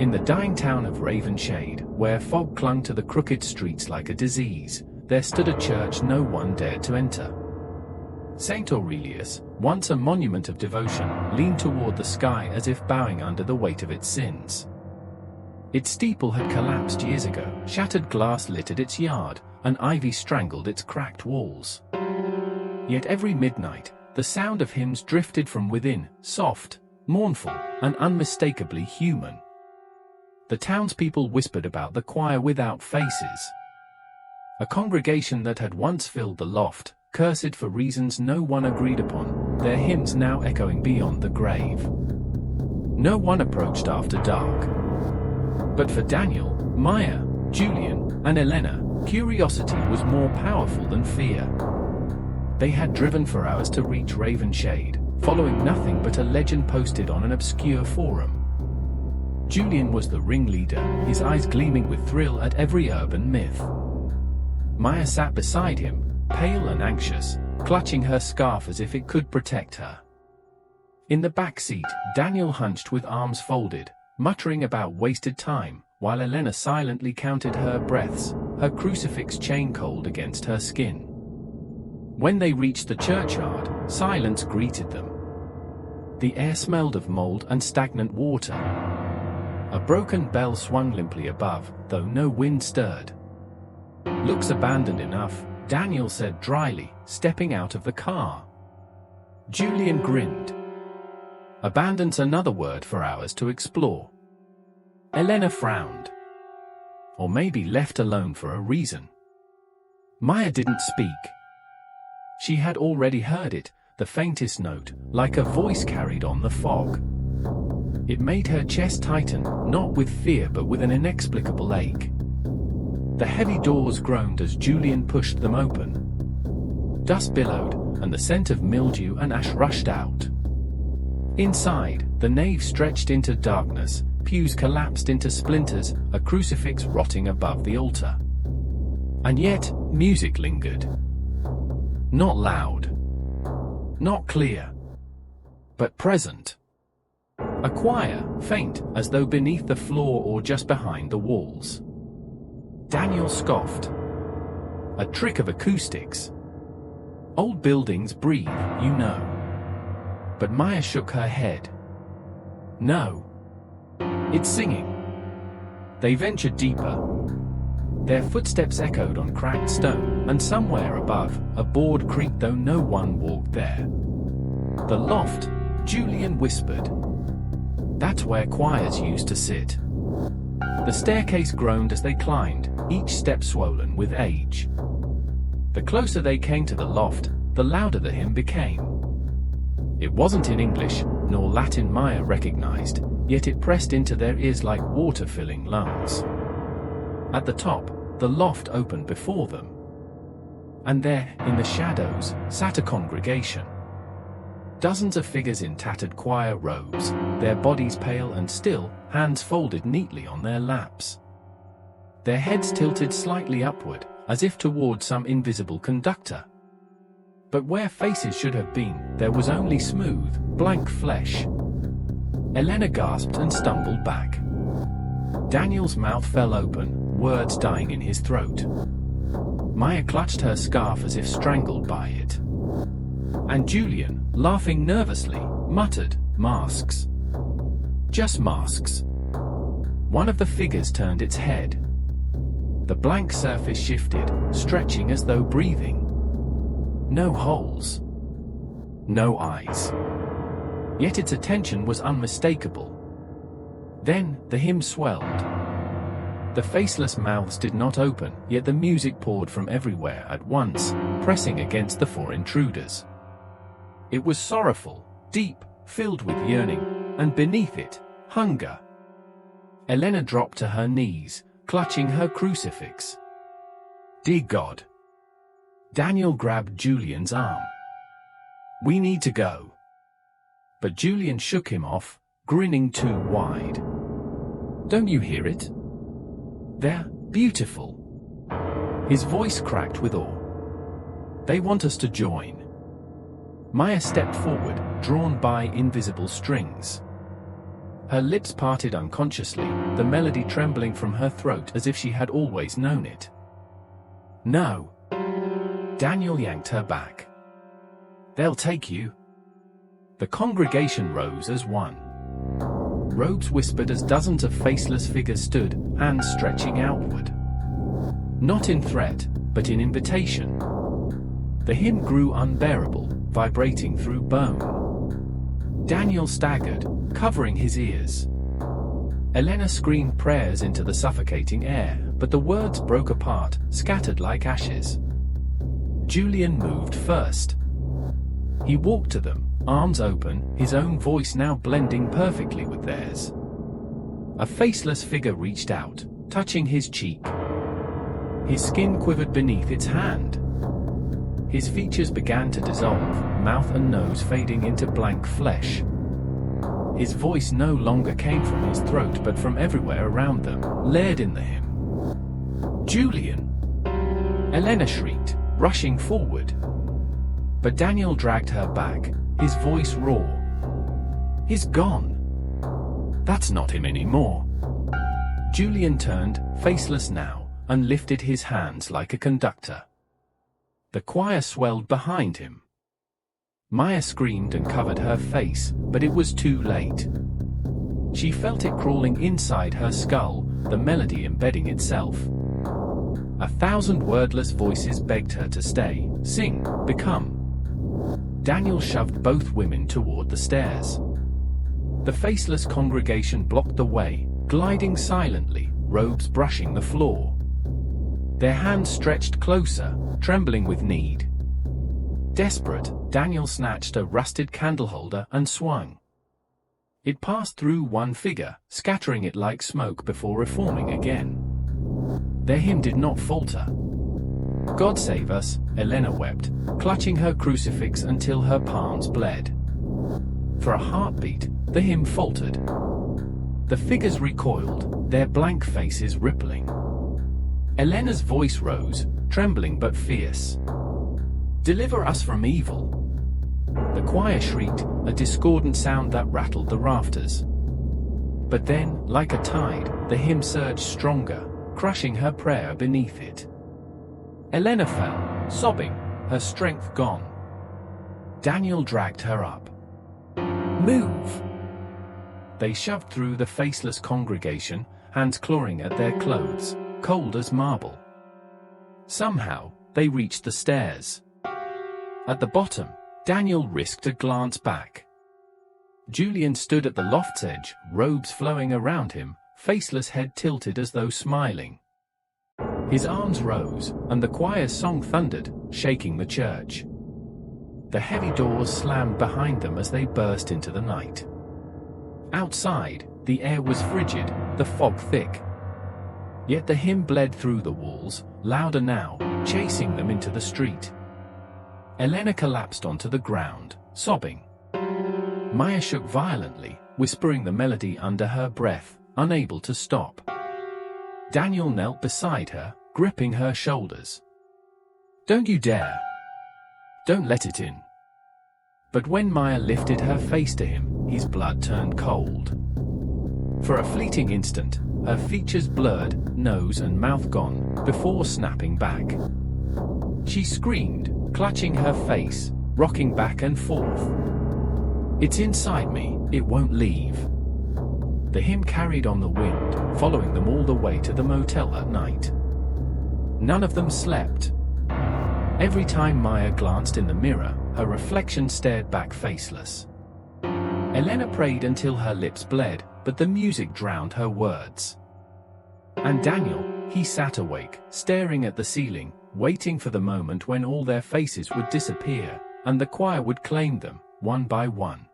In the dying town of Ravenshade, where fog clung to the crooked streets like a disease, there stood a church no one dared to enter. Saint Aurelius, once a monument of devotion, leaned toward the sky as if bowing under the weight of its sins. Its steeple had collapsed years ago, shattered glass littered its yard, and ivy strangled its cracked walls. Yet every midnight, the sound of hymns drifted from within, soft, mournful, and unmistakably human. The townspeople whispered about the choir without faces. A congregation that had once filled the loft, cursed for reasons no one agreed upon, their hymns now echoing beyond the grave. No one approached after dark. But for Daniel, Maya, Julian, and Elena, curiosity was more powerful than fear. They had driven for hours to reach Ravenshade, following nothing but a legend posted on an obscure forum. Julian was the ringleader, his eyes gleaming with thrill at every urban myth. Maya sat beside him, pale and anxious, clutching her scarf as if it could protect her. In the back seat, Daniel hunched with arms folded, muttering about wasted time, while Elena silently counted her breaths, her crucifix chain cold against her skin. When they reached the churchyard, silence greeted them. The air smelled of mold and stagnant water. A broken bell swung limply above, though no wind stirred. "Looks abandoned enough," Daniel said dryly, stepping out of the car. Julian grinned. "Abandoned's another word for ours to explore." Elena frowned. "Or maybe left alone for a reason." Maya didn't speak. She had already heard it, the faintest note, like a voice carried on the fog. It made her chest tighten, not with fear but with an inexplicable ache. The heavy doors groaned as Julian pushed them open. Dust billowed, and the scent of mildew and ash rushed out. Inside, the nave stretched into darkness, pews collapsed into splinters, a crucifix rotting above the altar. And yet, music lingered. Not loud. Not clear. But present. A choir, faint, as though beneath the floor or just behind the walls. Daniel scoffed. A trick of acoustics. Old buildings breathe, you know. But Maya shook her head. No. It's singing. They ventured deeper. Their footsteps echoed on cracked stone, and somewhere above, a board creaked though no one walked there. "The loft," Julian whispered. "That's where choirs used to sit." The staircase groaned as they climbed, each step swollen with age. The closer they came to the loft, the louder the hymn became. It wasn't in English, nor Latin Maya recognized, yet it pressed into their ears like water filling lungs. At the top, the loft opened before them. And there, in the shadows, sat a congregation. Dozens of figures in tattered choir robes, their bodies pale and still, hands folded neatly on their laps. Their heads tilted slightly upward, as if toward some invisible conductor. But where faces should have been, there was only smooth, blank flesh. Elena gasped and stumbled back. Daniel's mouth fell open, words dying in his throat. Maya clutched her scarf as if strangled by it. And Julian, laughing nervously, muttered, "Masks. Just masks." One of the figures turned its head. The blank surface shifted, stretching as though breathing. No holes. No eyes. Yet its attention was unmistakable. Then, the hymn swelled. The faceless mouths did not open, yet the music poured from everywhere at once, pressing against the four intruders. It was sorrowful, deep, filled with yearning, and beneath it, hunger. Elena dropped to her knees, clutching her crucifix. "Dear God." Daniel grabbed Julian's arm. "We need to go." But Julian shook him off, grinning too wide. "Don't you hear it? They're beautiful." His voice cracked with awe. "They want us to join." Maya stepped forward, drawn by invisible strings. Her lips parted unconsciously, the melody trembling from her throat as if she had always known it. "No." Daniel yanked her back. "They'll take you." The congregation rose as one. Robes whispered as dozens of faceless figures stood, hands stretching outward. Not in threat, but in invitation. The hymn grew unbearable, vibrating through bone. Daniel staggered, covering his ears. Elena screamed prayers into the suffocating air, but the words broke apart, scattered like ashes. Julian moved first. He walked to them, arms open, his own voice now blending perfectly with theirs. A faceless figure reached out, touching his cheek. His skin quivered beneath its hand. His features began to dissolve, mouth and nose fading into blank flesh. His voice no longer came from his throat but from everywhere around them, layered in the hymn. "Julian!" Elena shrieked, rushing forward. But Daniel dragged her back, his voice raw. "He's gone. That's not him anymore." Julian turned, faceless now, and lifted his hands like a conductor. The choir swelled behind him. Maya screamed and covered her face, but it was too late. She felt it crawling inside her skull, the melody embedding itself. 1,000 wordless voices begged her to stay, sing, become. Daniel shoved both women toward the stairs. The faceless congregation blocked the way, gliding silently, robes brushing the floor. Their hands stretched closer, trembling with need. Desperate, Daniel snatched a rusted candleholder and swung. It passed through one figure, scattering it like smoke before reforming again. Their hymn did not falter. "God save us," Elena wept, clutching her crucifix until her palms bled. For a heartbeat, the hymn faltered. The figures recoiled, their blank faces rippling. Elena's voice rose, trembling but fierce. "Deliver us from evil." The choir shrieked, a discordant sound that rattled the rafters. But then, like a tide, the hymn surged stronger, crushing her prayer beneath it. Elena fell, sobbing, her strength gone. Daniel dragged her up. "Move!" They shoved through the faceless congregation, hands clawing at their clothes, cold as marble. Somehow, they reached the stairs. At the bottom, Daniel risked a glance back. Julian stood at the loft's edge, robes flowing around him, faceless head tilted as though smiling. His arms rose, and the choir's song thundered, shaking the church. The heavy doors slammed behind them as they burst into the night. Outside, the air was frigid, the fog thick. Yet the hymn bled through the walls, louder now, chasing them into the street. Elena collapsed onto the ground, sobbing. Maya shook violently, whispering the melody under her breath, unable to stop. Daniel knelt beside her, gripping her shoulders. "Don't you dare! Don't let it in." But when Maya lifted her face to him, his blood turned cold. For a fleeting instant, her features blurred, nose and mouth gone, before snapping back. She screamed, clutching her face, rocking back and forth. "It's inside me, it won't leave." The hymn carried on the wind, following them all the way to the motel at night. None of them slept. Every time Maya glanced in the mirror, her reflection stared back faceless. Elena prayed until her lips bled, but the music drowned her words. And Daniel, he sat awake, staring at the ceiling, waiting for the moment when all their faces would disappear, and the choir would claim them, one by one.